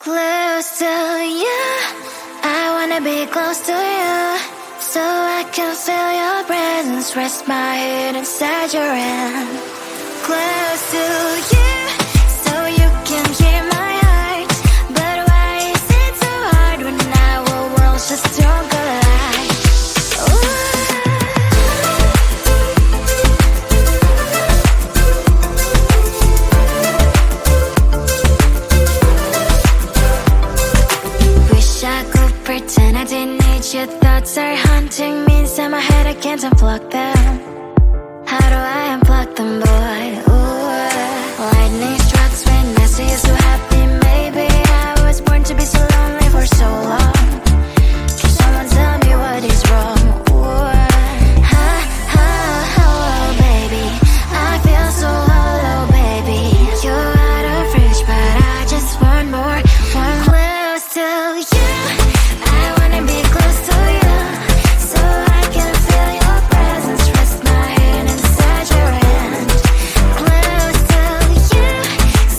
Close to you, I wanna be close to you, so I can feel your presence, rest my head inside your hand. Close to you, so you can hear my heart, but why is it so hard when our worlds just don't collide? Wish I could pretend I didn't need your thoughts are haunting me inside my head, I can't unplug them. How do I unplug them, boy? Ooh, lightning strikes when I see you so happy. Maybe I was born to be so lonely for so long. Can someone tell me what is wrong? Ooh, oh, baby, I feel so hollow, baby. You're out of reach, but I just want more, one close to you. I wanna be close to you, so I can feel your presence, rest my hand inside your hand. Close to you,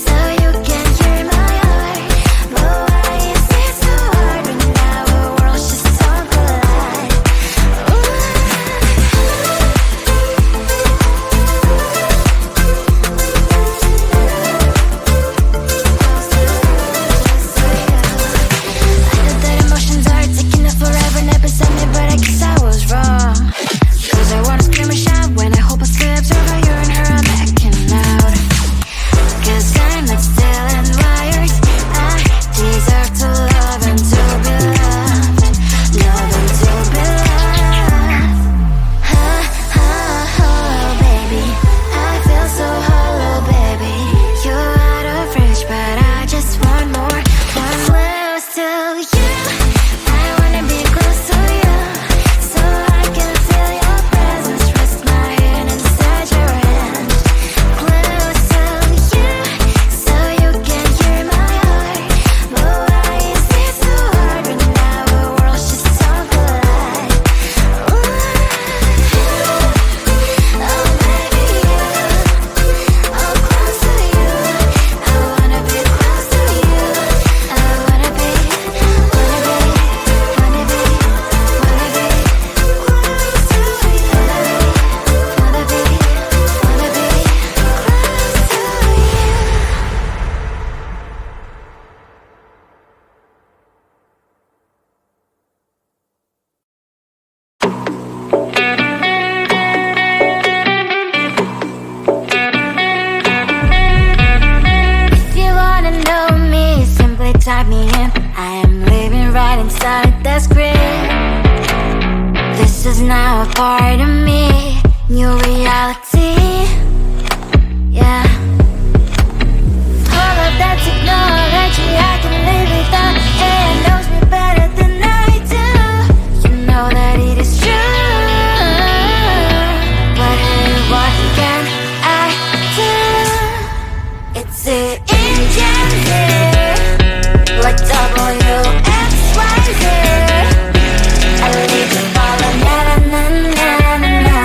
so you can hear my heart, but why is it so hard when our worlds just don't collide? I know that emotions are taking up forever, never beside me, but I guess I was wrong. Cause I wanna scream and shout when I hope I slip over you and her, I'm backing out. Cause I'm not still and wired, I deserve to love and to be loved, love and to be loved. Oh, baby, I feel so hollow, baby. You're out of reach, but I just want more, one close to you. I wanna be close to you, so I can feel your presence, rest my hand inside your hand. Close to you, so you can hear my heart, but why is it so hard when our worlds just don't collide? Oh, baby, oh, close to you. I wanna be close to you. I wanna be close to you. If you wanna know me, simply type me in. I am living right inside the screen. This is now a part of me, new reality. Yeah. All of that technology I can live without. It knows me better than I do. You know that it is true. But hey, what can I do? It's the engine here, like WXYZ. I need to follow, na na na na na na.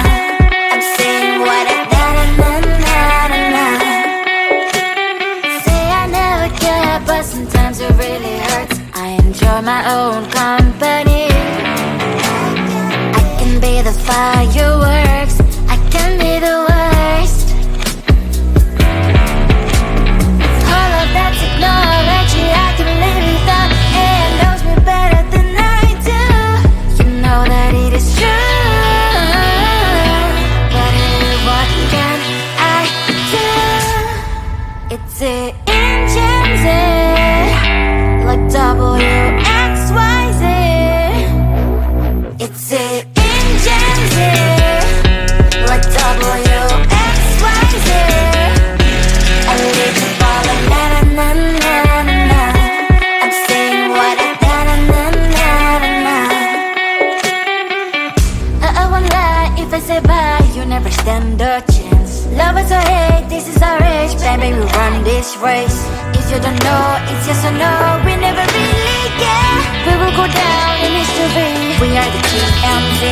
I'm saying what I na na na na na na. Say I never care, but sometimes it really hurts. I enjoy my own company. I can be the fireworks, I can be the worst. All of that technology I can live without. It knows me better than I do. You know that it is true. But hey, what can I do? It's the engines, like WXYZ. It's the engines, like WXYZ. I need to follow, na na na na na na. I'm saying what I na na na na na na. I won't lie if I say bye, you never stand a chance. Love is or hate, this is our age, baby, we run this race. If you don't know, it's yes or no, we never really care. We will go down in history, we are the TMZ.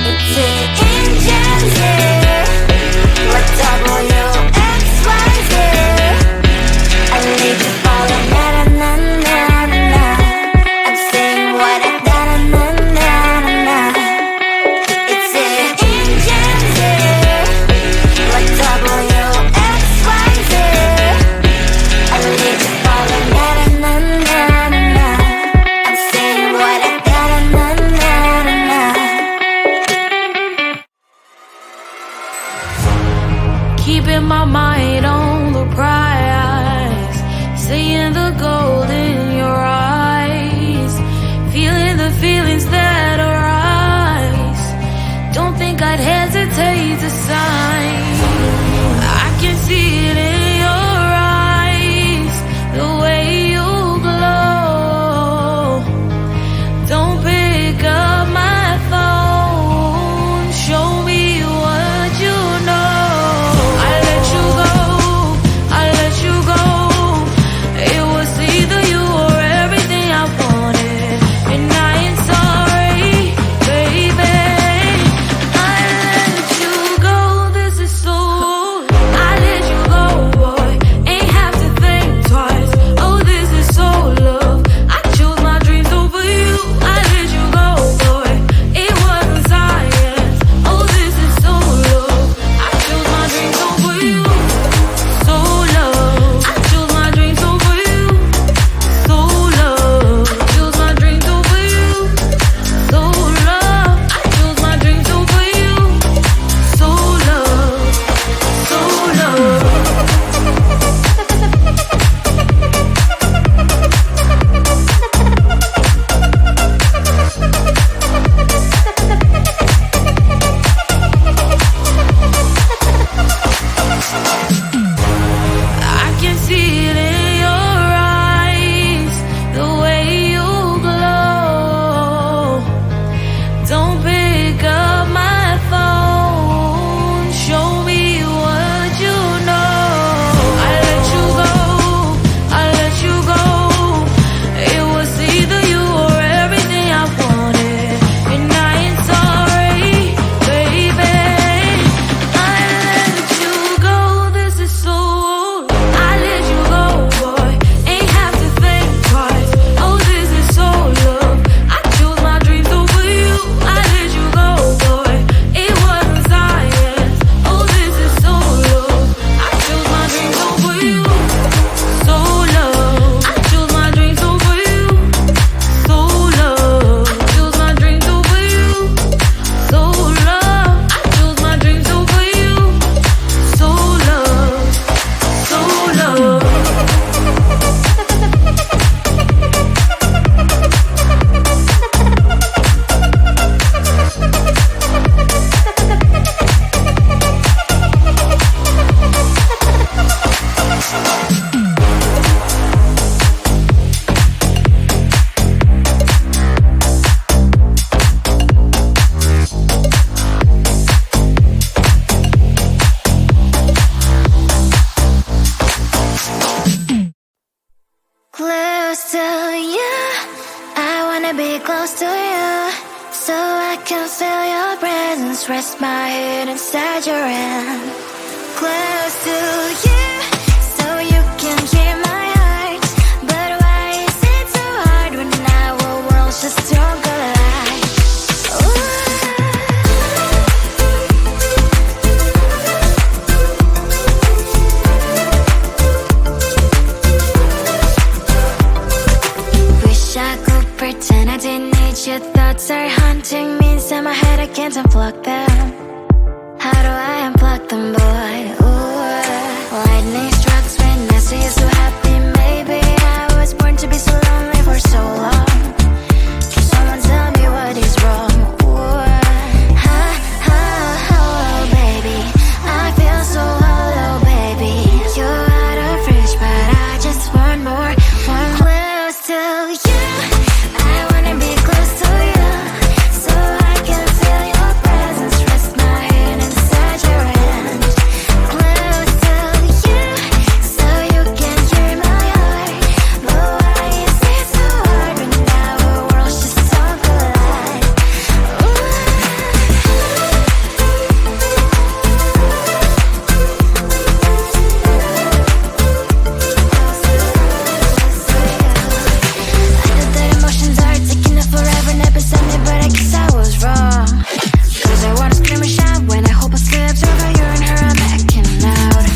It's the engines here, like WXYZ. I need to follow, na na na Close to you, I wanna be close to you, so I can feel your presence, rest my head inside your hand. Close to you, so you can hear my heart, but why is it so hard when our worlds just don't collide? Wish I could pretend I didn't need your thoughts are haunting me inside my head, I can't unplug them. How do I unplug them, boy? Ooh, lightning strikes when I see you so happy. Maybe I was born to be so lonely for so long. Can someone tell me what is wrong? Ooh, oh, baby, I feel so hollow, baby. You're out of reach, but I just want more, one close to you. I wanna be close to you, so I can feel your presence, rest my head inside your hand. Close to you, so you can hear my heart, but why is it so hard when our worlds just don't collide? I know that emotions are taking up forever, never sent me, but I guess I was wrong. Cause I wanna scream and shout when I hope I slips over you and her, I'm backing out.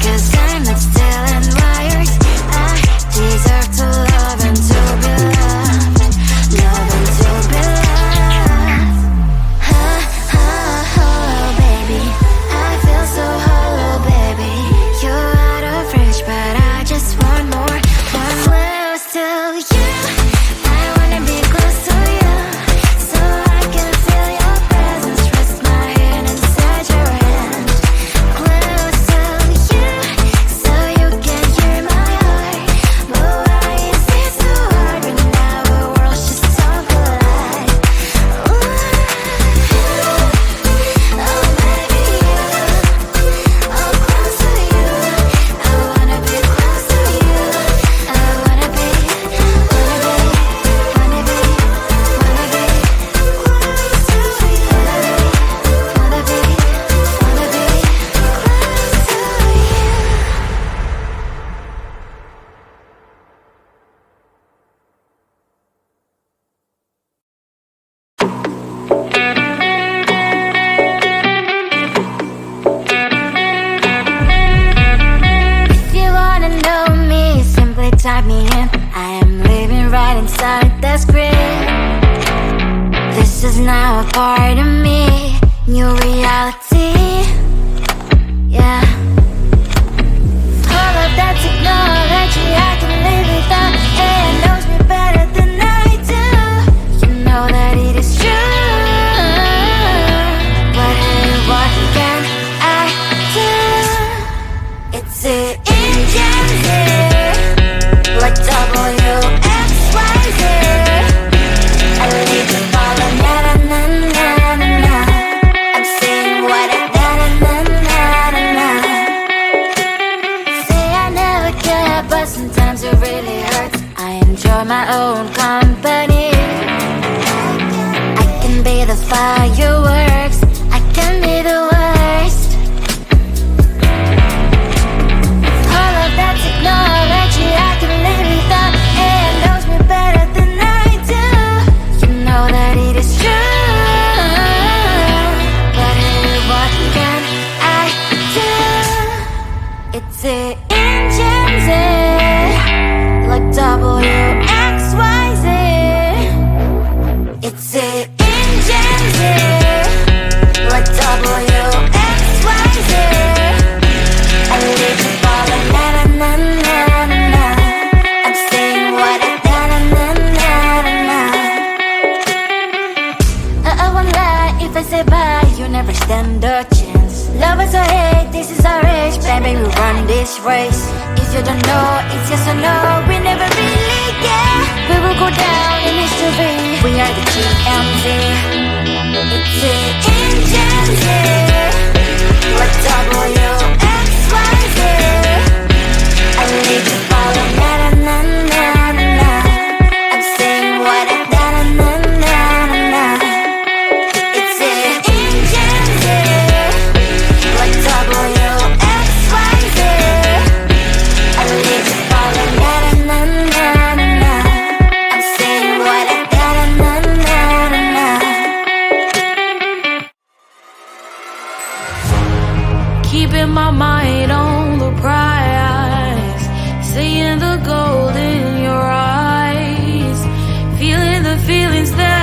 Cause I'm not still and wired, I deserve to love and to be loved, love and to be loved. Oh, baby, I feel so hollow, baby. You're out of reach, but I just want more, one close to you. I wanna be close to you, so I can feel your presence, rest my head inside your hand. Close to you, so you can hear my heart, but why is it so hard when our worlds just don't collide? Oh, baby, oh, close to you. I wanna be close to you. I wanna be close to you. Wanna be If you wanna know me, simply type me in. I am living right inside the screen. This is now a part of me, new reality. Yeah. All of that technology I can live without. AI knows me better than I do. You know that it is true. But hey, what can I do? It's the engine here, like WXYZ. I leave the ball and na-na-na-na-na. I'm saying what I na-na-na-na-na. Say I never care, but sometimes it really hurts. I enjoy my own company. I can be the fireworks, I can be the worst. All of that technology I can live without. AI knows me better than I do. You know that it is true. But hey, what can I do? It's the engines, like WXYZ. It's the engines, like WXYZ. I live the ball and na-na-na-na-na. I'm saying what I na-na-na-na-na. I won't lie if I say bye, you never stand a chance. Love is or hate, this is our age, baby, we run this race. If you don't know, it's yes or no, we never really get. We will go down in history, we are the GMZ. It's the engines here, like WXYZ. I need to follow, na-na-na. gold in your eyes, feeling the feelings that